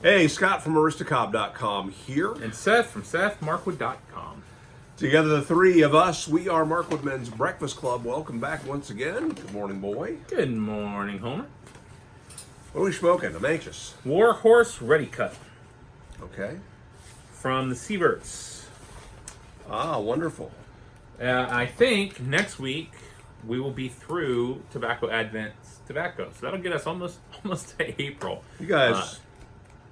Hey, Scott from Aristocop.com here. And Seth from SethMarkwood.com. Together, the three of us, we are Markwood Men's Breakfast Club. Welcome back once again. Good morning, boy. Good morning, Homer. What are we smoking? I'm anxious. Warhorse Ready Cut Okay. from the Seaverts. Ah, wonderful. I think next week we will be through Tobacco Advent's tobacco. So that'll get us almost to April. You guys,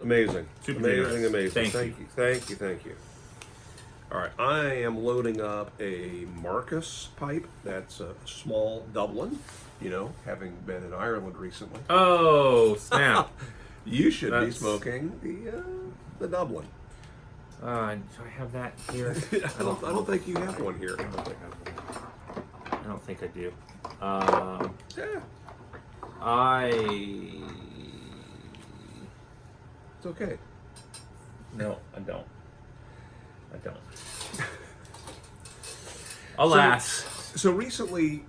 amazing. Super amazing, generous. amazing. Thank you. Thank you. All right, I am loading up a Marcus pipe. That's a small Dublin, you know, having been in Ireland recently. Oh, snap. You should be smoking the Dublin. Do I have that here? I don't think you have one here. I don't think I do. Yeah, it's okay. No, I don't. Alas. So recently,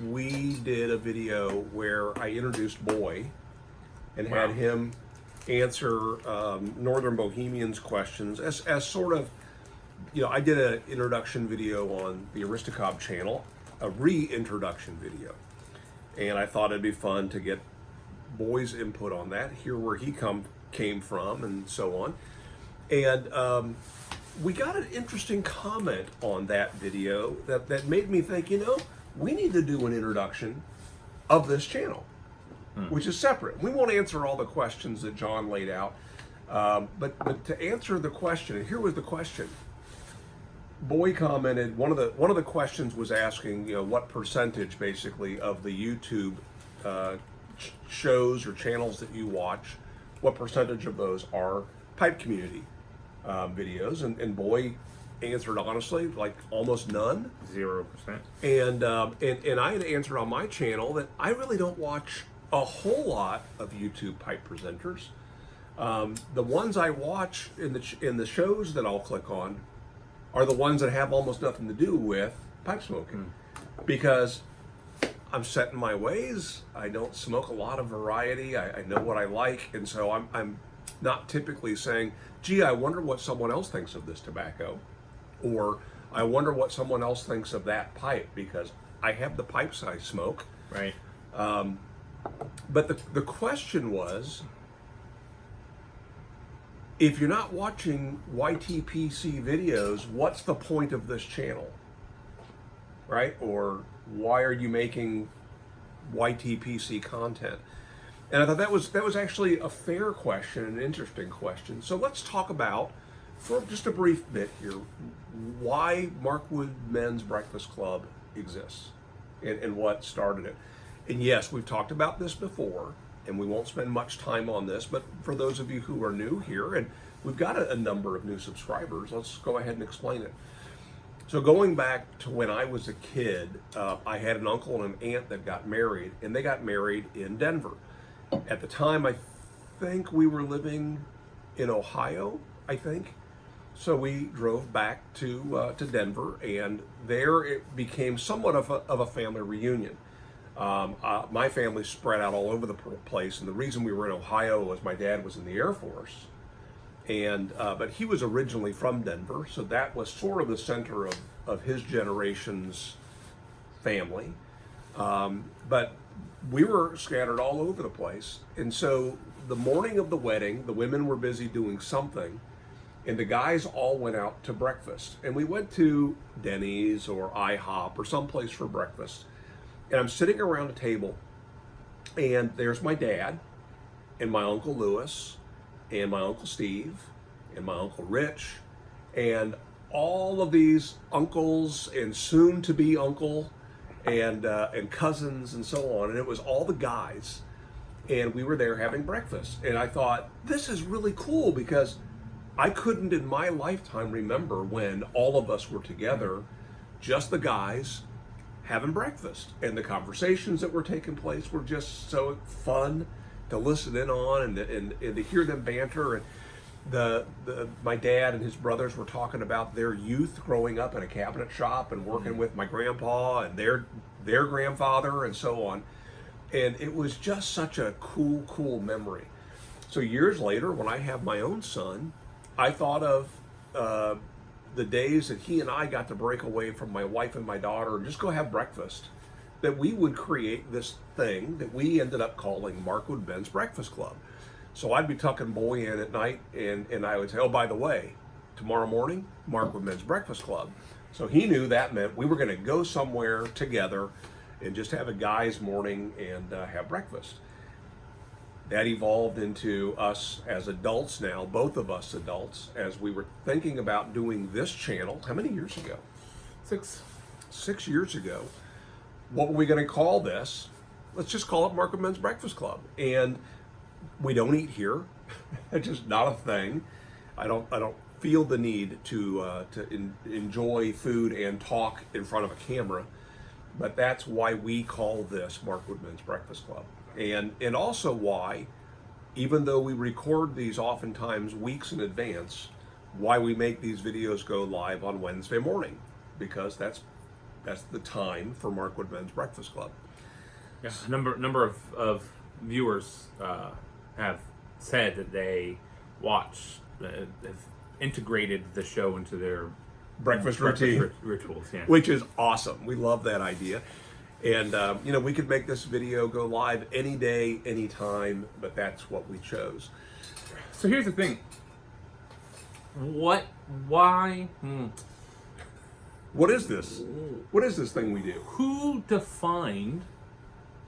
we did a video where I introduced Boy and had him answer Northern Bohemians questions as sort of, you know, I did an introduction video on the Aristocop channel, a reintroduction video. And I thought it'd be fun to get Boy's input on that, hear where he came from, and so on. And we got an interesting comment on that video that made me think, you know, we need to do an introduction of this channel, which is separate. We won't answer all the questions that John laid out, but to answer the question, and here was the question. Boy commented, one of the questions was asking, you know, what percentage basically of the YouTube shows or channels that you watch, what percentage of those are pipe community videos, and Boy answered honestly, like almost none. 0%. And I had answered on my channel that I really don't watch a whole lot of YouTube pipe presenters. The ones I watch in the shows that I'll click on are the ones that have almost nothing to do with pipe smoking, because I'm set in my ways. I don't smoke a lot of variety. I know what I like, and so I'm not typically saying, gee, I wonder what someone else thinks of this tobacco, or I wonder what someone else thinks of that pipe, because I have the pipes I smoke. Right. But the question was, if you're not watching YTPC videos, what's the point of this channel? Right? Or why are you making YTPC content? And I thought that was actually a fair question, an interesting question. So let's talk about, for just a brief bit here, why Markwood Men's Breakfast Club exists and what started it. And yes, we've talked about this before, and we won't spend much time on this, but for those of you who are new here, and we've got a number of new subscribers, let's go ahead and explain it. So going back to when I was a kid, I had an uncle and an aunt that got married, and they got married in Denver. At the time, I think we were living in Ohio, I think. So we drove back to Denver, and there it became somewhat of a family reunion. My family spread out all over the place, and the reason we were in Ohio was my dad was in the Air Force, and but he was originally from Denver, so that was sort of the center of his generation's family. But we were scattered all over the place, and so the morning of the wedding, the women were busy doing something, and the guys all went out to breakfast, and we went to Denny's or IHOP or someplace for breakfast. And I'm sitting around a table, and there's my dad, and my Uncle Lewis, and my Uncle Steve, and my Uncle Rich, and all of these uncles and soon-to-be uncle and cousins and so on. And it was all the guys, and we were there having breakfast. And I thought, this is really cool, because I couldn't in my lifetime remember when all of us were together, just the guys, having breakfast, and the conversations that were taking place were just so fun to listen in on, and to hear them banter. And my dad and his brothers were talking about their youth growing up in a cabinet shop and working with my grandpa and their grandfather and so on. And it was just such a cool memory. So years later, when I have my own son, I thought of the days that he and I got to break away from my wife and my daughter and just go have breakfast, that we would create this thing that we ended up calling Markwood Ben's Breakfast Club. So I'd be tucking Boy in at night, and I would say, oh, by the way, tomorrow morning, Markwood Ben's Breakfast Club. So he knew that meant we were going to go somewhere together and just have a guy's morning and have breakfast. That evolved into us as adults now, both of us adults, as we were thinking about doing this channel. How many years ago? 6. 6 years ago. What were we going to call this? Let's just call it Markwood Men's Breakfast Club. And we don't eat here. It's just not a thing. I don't feel the need to enjoy food and talk in front of a camera. But that's why we call this Markwood Men's Breakfast Club. And also why, even though we record these oftentimes weeks in advance, why we make these videos go live on Wednesday morning, because that's the time for Markwood Men's Breakfast Club. Yeah, a number of viewers have said that they have integrated the show into their breakfast routine rituals. Yeah, which is awesome. We love that idea. And, we could make this video go live any day, anytime, but that's what we chose. So here's the thing. Why? What is this? What is this thing we do? Who defined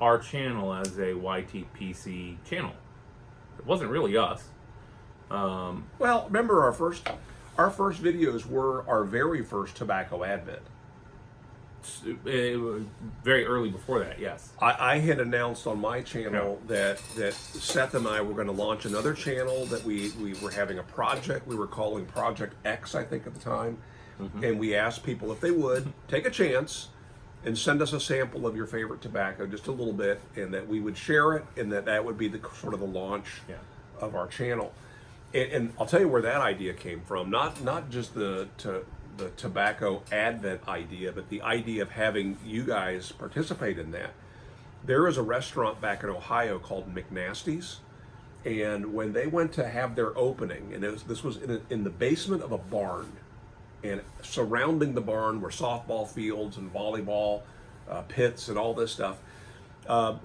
our channel as a YTPC channel? It wasn't really us. Well, remember our first videos were our very first tobacco advent. It was very early before that, yes. I had announced on my channel that Seth and I were going to launch another channel, that we were having a project we were calling Project X, I think at the time. Mm-hmm. And we asked people if they would take a chance and send us a sample of your favorite tobacco, just a little bit, and that we would share it, and that would be the sort of the launch of our channel. And I'll tell you where that idea came from. Not just the tobacco advent idea, but the idea of having you guys participate in that. There is a restaurant back in Ohio called McNasty's, and when they went to have their opening, and this was in the basement of a barn, and surrounding the barn were softball fields and volleyball pits and all this stuff.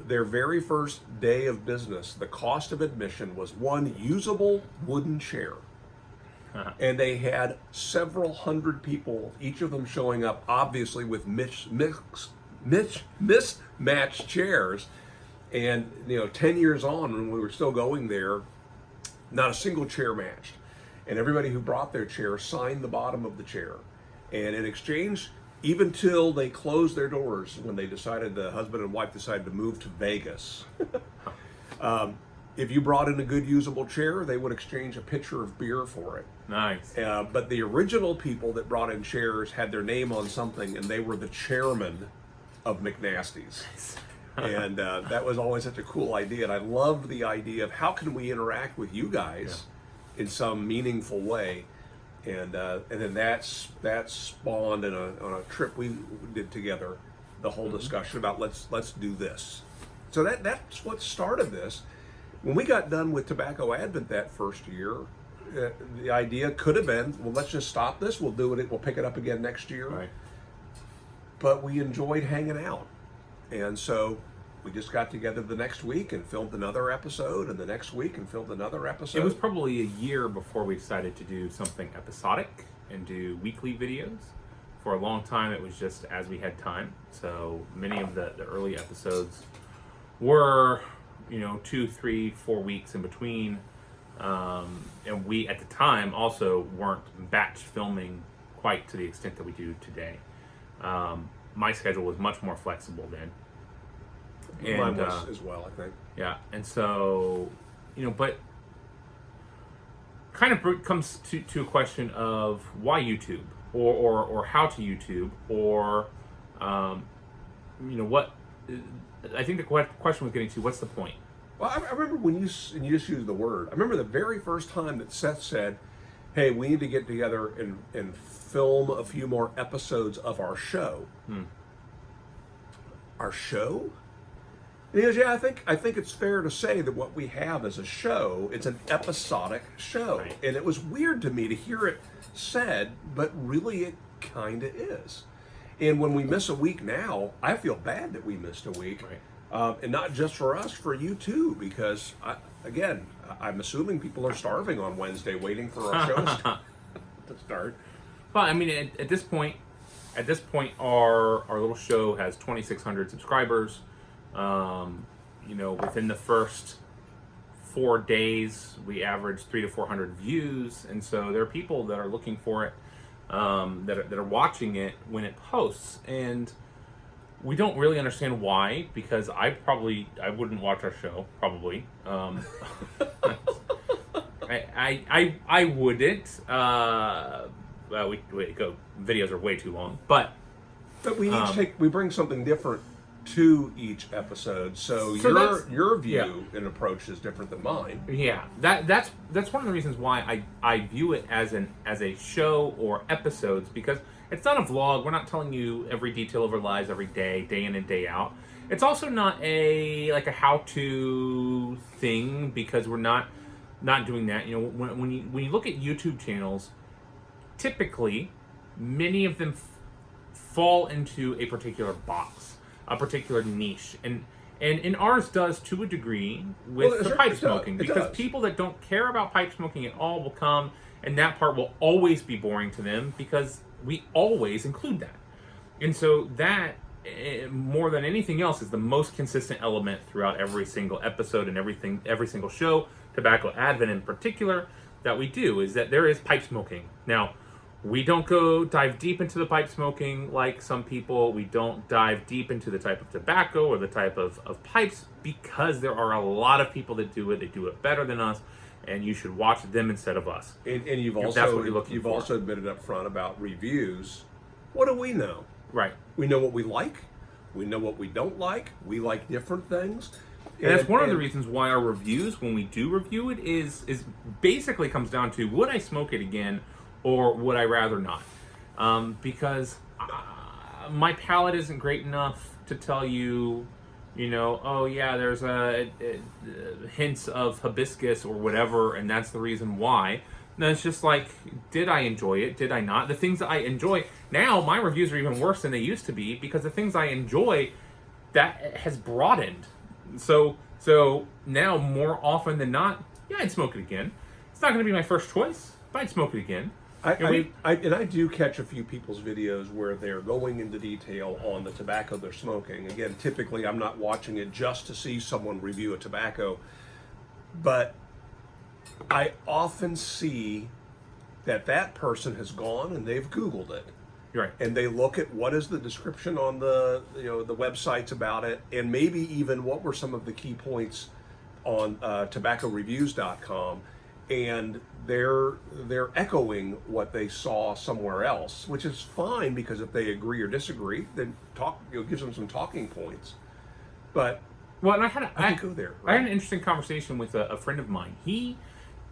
Their very first day of business, the cost of admission was one usable wooden chair. And they had several hundred people, each of them showing up, obviously with mismatched chairs. And 10 years on, when we were still going there, not a single chair matched. And everybody who brought their chair signed the bottom of the chair. And in exchange, even till they closed their doors, when the husband and wife decided to move to Vegas. If you brought in a good usable chair, they would exchange a pitcher of beer for it. Nice. But the original people that brought in chairs had their name on something, and they were the chairman of McNasty's. And that was always such a cool idea. And I loved the idea of how can we interact with you guys in some meaningful way. And then that spawned on a trip we did together, the whole discussion about let's do this. So that's what started this. When we got done with Tobacco Advent that first year, the idea could have been, well, let's just stop this. We'll do it. We'll pick it up again next year. Right. But we enjoyed hanging out, and so we just got together the next week and filmed another episode, and the next week and filmed another episode. It was probably a year before we decided to do something episodic and do weekly videos. For a long time, it was just as we had time. So many of the early episodes were 2, 3, 4 weeks in between. And we, at the time, also weren't batch filming quite to the extent that we do today. My schedule was much more flexible then. And, mine was as well, I think. Yeah, and so, but kind of comes to a question of why YouTube, or how to YouTube, or, what, I think the question was getting to, what's the point? Well, I remember when you just used the word. I remember the very first time that Seth said, "Hey, we need to get together and film a few more episodes of our show." Our show? Because, yeah, I think it's fair to say that what we have as a show, it's an episodic show. Right. And it was weird to me to hear it said, but really it kind of is. And when we miss a week now, I feel bad that we missed a week. Right. And not just for us, for you too, because, I'm assuming people are starving on Wednesday waiting for our shows to start. Well, I mean, at this point, our little show has 2,600 subscribers. Within the first 4 days, we average 300 to 400 views, and so there are people that are looking for it, that are watching it when it posts, and we don't really understand why. Because I wouldn't watch our show probably. I wouldn't. Videos are way too long, but we each we bring something different to each episode, so your view and approach is different than mine. Yeah, that's one of the reasons why I view it as a show or episodes, because it's not a vlog. We're not telling you every detail of our lives every day in and day out. It's also not a how-to thing, because we're not doing that. When you look at YouTube channels, typically many of them fall into a particular box, a particular niche, and ours does to a degree with the pipe smoking, because people that don't care about pipe smoking at all will come, and that part will always be boring to them because we always include that. And so that, more than anything else, is the most consistent element throughout every single episode and every single show, Tobacco Advent in particular, that we do, is that there is pipe smoking. Now, we don't dive deep into the pipe smoking like some people. We don't dive deep into the type of tobacco or the type of pipes, because there are a lot of people that do it. They do it better than us, and you should watch them instead of us. And you've also admitted up front about reviews. What do we know? Right. We know what we like. We know what we don't like. We like different things. And that's one of the reasons why our reviews, when we do review it, is basically comes down to, would I smoke it again, or would I rather not? Because my palate isn't great enough to tell you, oh yeah, there's hints of hibiscus or whatever, and that's the reason why. No, it's just like, did I enjoy it? Did I not? The things that I enjoy, now my reviews are even worse than they used to be, because the things I enjoy, that has broadened. So now, more often than not, yeah, I'd smoke it again. It's not going to be my first choice, but I'd smoke it again. I do catch a few people's videos where they're going into detail on the tobacco they're smoking. Again, typically I'm not watching it just to see someone review a tobacco, but I often see that person has gone and they've Googled it. Right. And they look at what is the description on the the websites about it, and maybe even what were some of the key points on tobaccoreviews.com, and they're echoing what they saw somewhere else, which is fine, because if they agree or disagree, then gives them some talking points. But and I go there. Right? I had an interesting conversation with a friend of mine.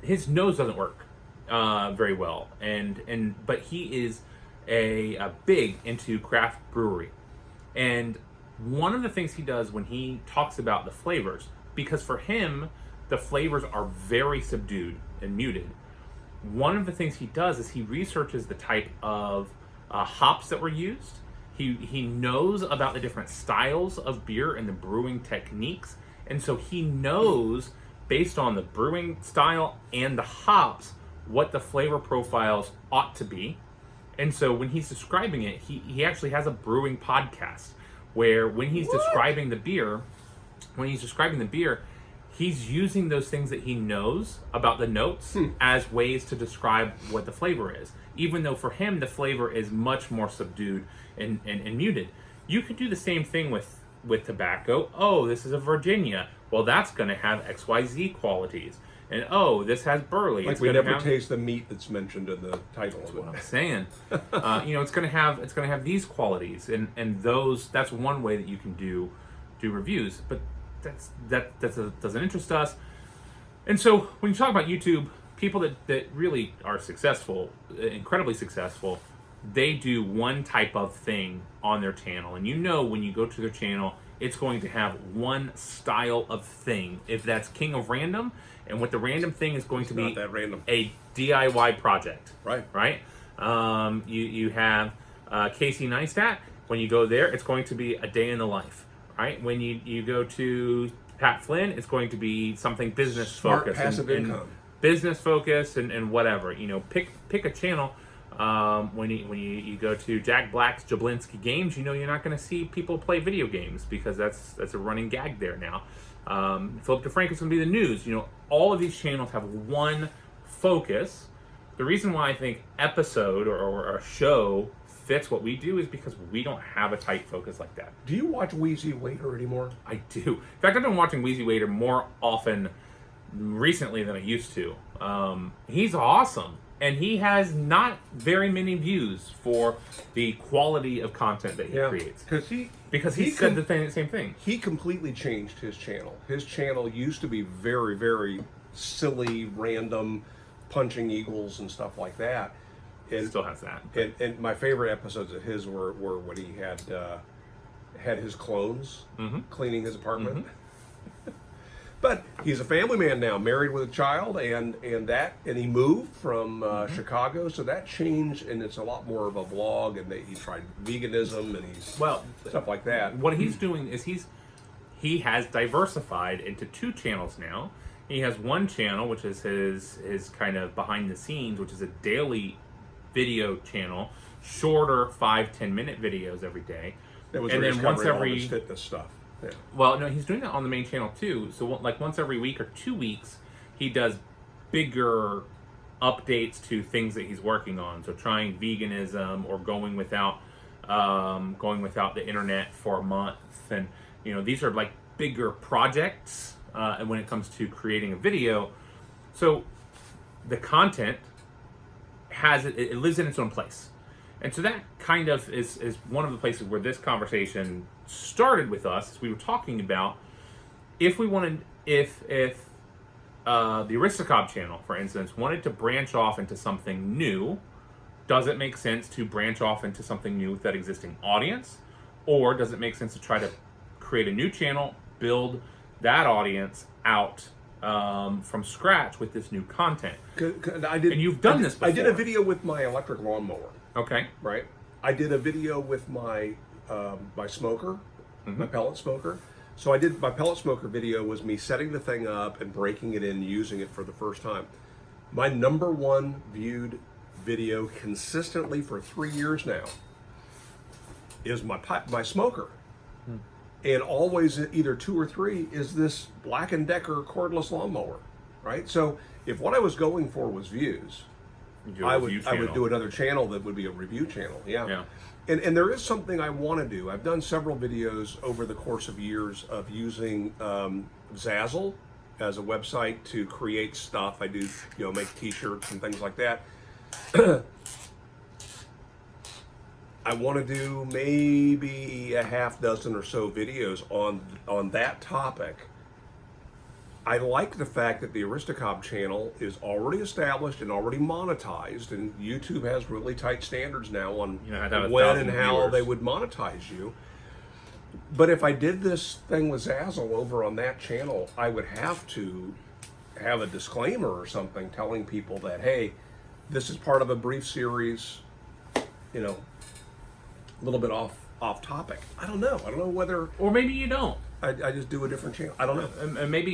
His nose doesn't work very well, but he is a big into craft brewery, and one of the things he does when he talks about the flavors, because for him the flavors are very subdued and muted, one of the things he does is he researches the type of hops that were used. He knows about the different styles of beer and the brewing techniques, and so he knows, based on the brewing style and the hops, what the flavor profiles ought to be. And so when he's describing it, he actually has a brewing podcast where when he's describing the beer, he's using those things that he knows about the notes as ways to describe what the flavor is, even though for him the flavor is much more subdued and muted. You could do the same thing with tobacco. Oh, this is a Virginia. Well, that's going to have XYZ qualities. And oh, this has burley. Like we never taste the meat that's mentioned in the title. That's what I'm saying. It's going to have these qualities, and those. That's one way that you can do reviews. But that doesn't interest us. And so when you talk about YouTube, people that really are successful, incredibly successful, they do one type of thing on their channel, and when you go to their channel, it's going to have one style of thing. If that's King of Random, and what the random thing is going to be not that random. a DIY project. Right. Right? You have Casey Neistat. When you go there, it's going to be a day in the life. Right? When you go to Pat Flynn, it's going to be something business Smart focused. passive income. Business focused and whatever. Pick a channel. When you go to Jack Black's Jablinski Games, you're not going to see people play video games because that's a running gag there now. Philip DeFranco's going to be the news. All of these channels have one focus. The reason why I think episode or a show fits what we do is because we don't have a tight focus like that. Do you watch Wheezy Waiter anymore? I do. In fact, I've been watching Wheezy Waiter more often recently than I used to. He's awesome. And he has not very many views for the quality of content that he creates. Because he said the same thing. He completely changed his channel. His channel used to be very, very silly, random, punching eagles and stuff like that. And still has that. And my favorite episodes of his were when he had his clones cleaning his apartment. Mm-hmm. But he's a family man now, married with a child, and he moved from Chicago, so that changed, and it's a lot more of a vlog, and he tried veganism and stuff like that. What he's doing is he has diversified into two channels now. He has one channel, which is his kind of behind the scenes, which is a daily video channel, shorter 5-10 minute videos every day. That was and then once every all his fitness stuff. Yeah. Well, no, he's doing that on the main channel too. So like once every week or 2 weeks, he does bigger updates to things that he's working on. So trying veganism or going without the internet for a month, and these are like bigger projects. And when it comes to creating a video, so the content it lives in its own place. And so that kind of is one of the places where this conversation started with us. We were talking about if the Aristocob channel, for instance, wanted to branch off into something new, does it make sense to branch off into something new with that existing audience? Or does it make sense to try to create a new channel, build that audience out from scratch with this new content? And you've done this before. I did a video with my electric lawnmower. Okay. Right. I did a video with my my smoker, my pellet smoker. So my pellet smoker video was me setting the thing up and breaking it in, using it for the first time. My number one viewed video consistently for 3 years now is my smoker. And always either 2 or 3 is this Black & Decker cordless lawnmower, right? So if what I was going for was views, I would do another channel that would be a review channel. Yeah. And there is something I want to do. I've done several videos over the course of years of using Zazzle as a website to create stuff. I do, make t-shirts and things like that. I want to do maybe a half dozen or so videos on that topic. I like the fact that the Aristocob channel is already established and already monetized, and YouTube has really tight standards now on when and how they would monetize you. But if I did this thing with Zazzle over on that channel, I would have to have a disclaimer or something telling people that, hey, this is part of a brief series, a little bit off topic. I don't know whether... Or maybe you don't. I just do a different channel. I don't know. And maybe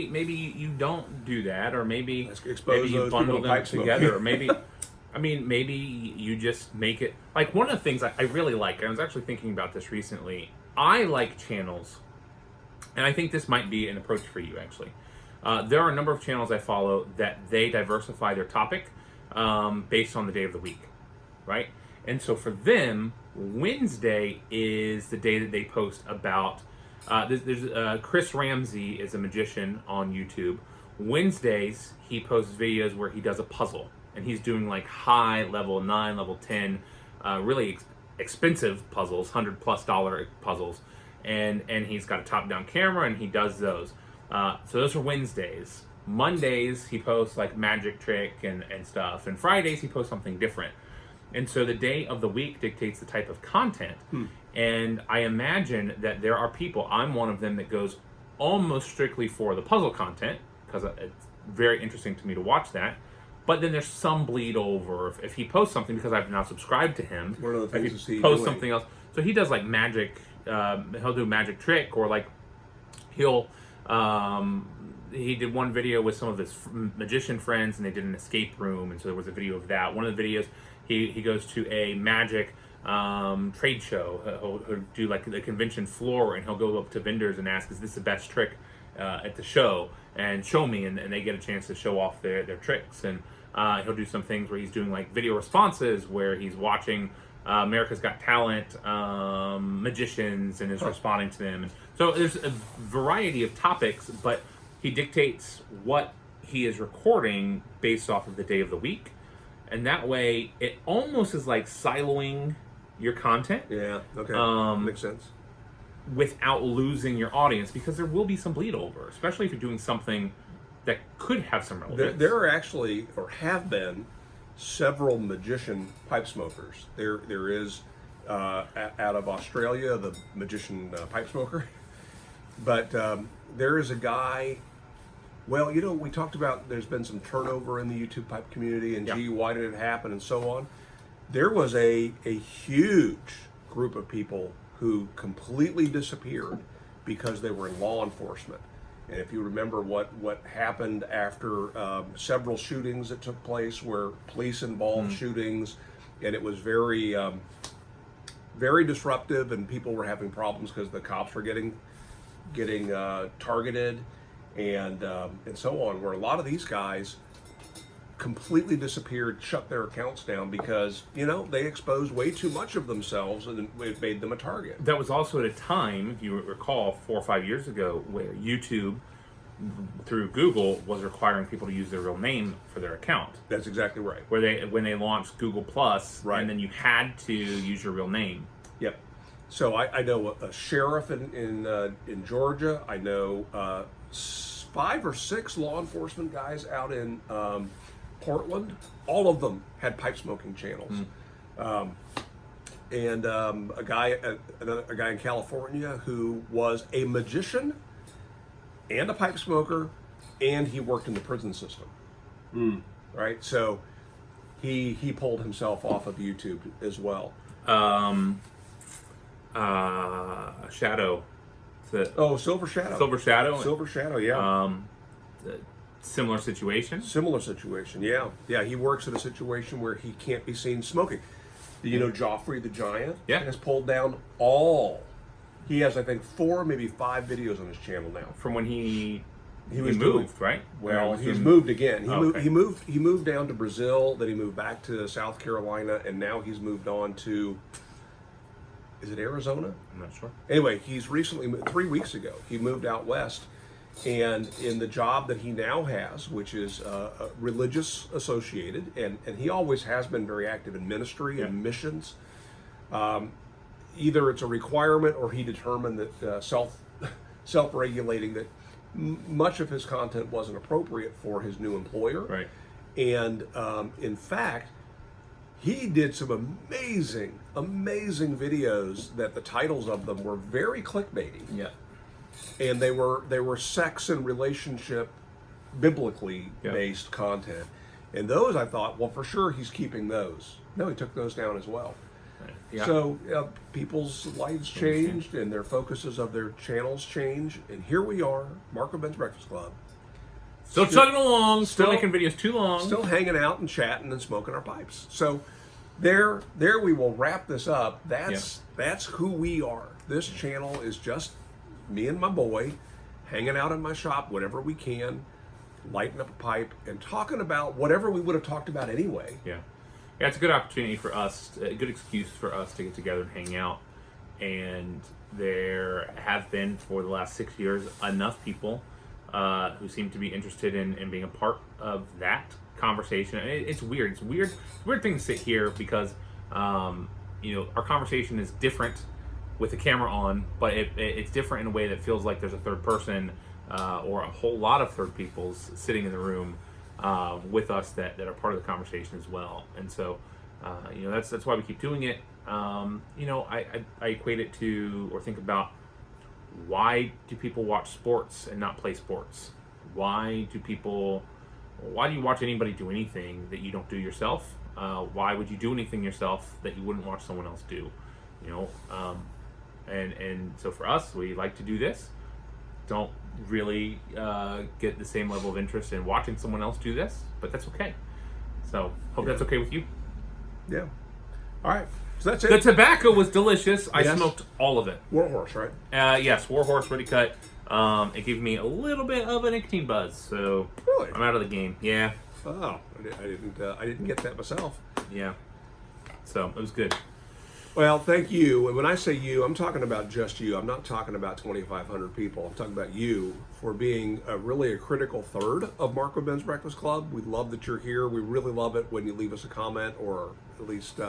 you don't do that, or maybe you bundle them together, or maybe you just make it like one of the things I really like. I was actually thinking about this recently. I like channels, and I think this might be an approach for you actually. There are a number of channels I follow that they diversify their topic based on the day of the week, right? And so for them, Wednesday is the day that they post about. There's Chris Ramsey is a magician on YouTube. Wednesdays he posts videos where he does a puzzle, and he's doing like high level 9, level 10, really expensive puzzles, $100+ puzzles, and he's got a top-down camera and he does those. So those are Wednesdays. Mondays he posts like magic trick and stuff, and Fridays he posts something different. And so the day of the week dictates the type of content. And I imagine that there are people, I'm one of them, that goes almost strictly for the puzzle content, because it's very interesting to me to watch that. But then there's some bleed over. If he posts something, because I've now subscribed to him, One of the things if he is posts something else. So he does like magic, he'll do a magic trick, or like he'll, he did one video with some of his magician friends, and they did an escape room, and so there was a video of that. One of the videos, he goes to a magic trade show. He'll do like the convention floor, and he'll go up to vendors and ask, is this the best trick at the show, and show me, and they get a chance to show off their tricks. And he'll do some things where he's doing like video responses, where he's watching America's Got Talent magicians and is responding to them. And so there's a variety of topics, but he dictates what he is recording based off of the day of the week. And that way, it almost is like siloing your content. Yeah, okay. Makes sense. Without losing your audience, because there will be some bleed over, especially if you're doing something that could have some relevance. There are actually, or have been, several magician pipe smokers. There is, out of Australia, the magician pipe smoker. But there is a guy. Well, we talked about there's been some turnover in the YouTube pipe community, and gee, why did it happen, and so on. There was a huge group of people who completely disappeared because they were in law enforcement. And if you remember what happened after several shootings that took place, where police involved shootings, and it was very, very disruptive, and people were having problems because the cops were getting targeted. And so on, where a lot of these guys completely disappeared, shut their accounts down because, they exposed way too much of themselves, and it made them a target. That was also at a time, if you recall, 4 or 5 years ago, where YouTube, through Google, was requiring people to use their real name for their account. That's exactly right. When they launched Google Plus, right. And then you had to use your real name. Yep. So I know a sheriff in Georgia. I know 5 or 6 law enforcement guys out in Portland. All of them had pipe smoking channels. And a guy in California who was a magician and a pipe smoker, and he worked in the prison system. Right? So he pulled himself off of YouTube as well. Shadow. Silver Shadow. Silver Shadow. Silver Shadow, yeah. Similar situation. Similar situation, yeah. Yeah, he works in a situation where he can't be seen smoking. Joffrey the Giant has pulled down all. He has, I think, 4, maybe 5 videos on his channel now. From when he was moved, right? Well, he's moved again. He moved down to Brazil, then he moved back to South Carolina, and now he's moved on to, is it Arizona? I'm not sure. Anyway, he's recently, 3 weeks ago, he moved out west, and in the job that he now has, which is religious associated, and he always has been very active in ministry and missions. Either it's a requirement, or he determined that self-regulating, that much of his content wasn't appropriate for his new employer. Right. And in fact, he did some amazing videos that the titles of them were very clickbaity. Yeah. And they were sex and relationship, biblically based content. And those, I thought, well, for sure he's keeping those. No, he took those down as well. Yeah. So people's lives changed, and their focuses of their channels change. And here we are, Marco Ben's Breakfast Club. Still chugging along, still making videos too long. Still hanging out and chatting and smoking our pipes. So there we will wrap this up. That's who we are. This channel is just me and my boy hanging out in my shop whenever we can, lighting up a pipe and talking about whatever we would have talked about anyway. Yeah, it's a good opportunity for us, a good excuse for us to get together and hang out. And there have been, for the last 6 years, enough people who seem to be interested in being a part of that conversation. It's weird. It's a weird thing to sit here because our conversation is different with the camera on, but it's different in a way that feels like there's a third person or a whole lot of third peoples sitting in the room with us that are part of the conversation as well. And so that's why we keep doing it. I equate it to, or think about, why do people watch sports and not play sports? Why do you watch anybody do anything that you don't do yourself? Why would you do anything yourself that you wouldn't watch someone else do? And so for us, we like to do this. Don't really get the same level of interest in watching someone else do this, but that's okay. So hope that's okay with you. Yeah. All right. So that's it. The tobacco was delicious. I Yes. smoked all of it. Warhorse, right? Yes, Warhorse Ready Cut. It gave me a little bit of a nicotine buzz, so Really? I'm out of the game. Yeah, Oh, I didn't get that myself. yeah. So it was good. Well, thank you. And when I say you, I'm talking about just you. I'm not talking about 2,500 people. I'm talking about you for being really a critical third of Markwood Men's Breakfast Club. We love that you're here. We really love it when you leave us a comment or at least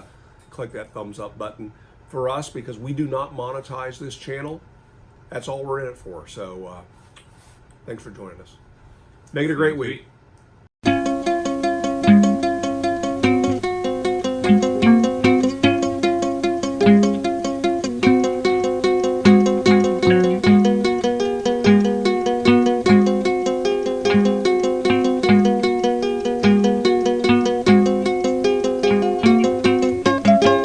click that thumbs up button for us, because we do not monetize this channel. That's all we're in it for. So thanks for joining us. Make it a great week.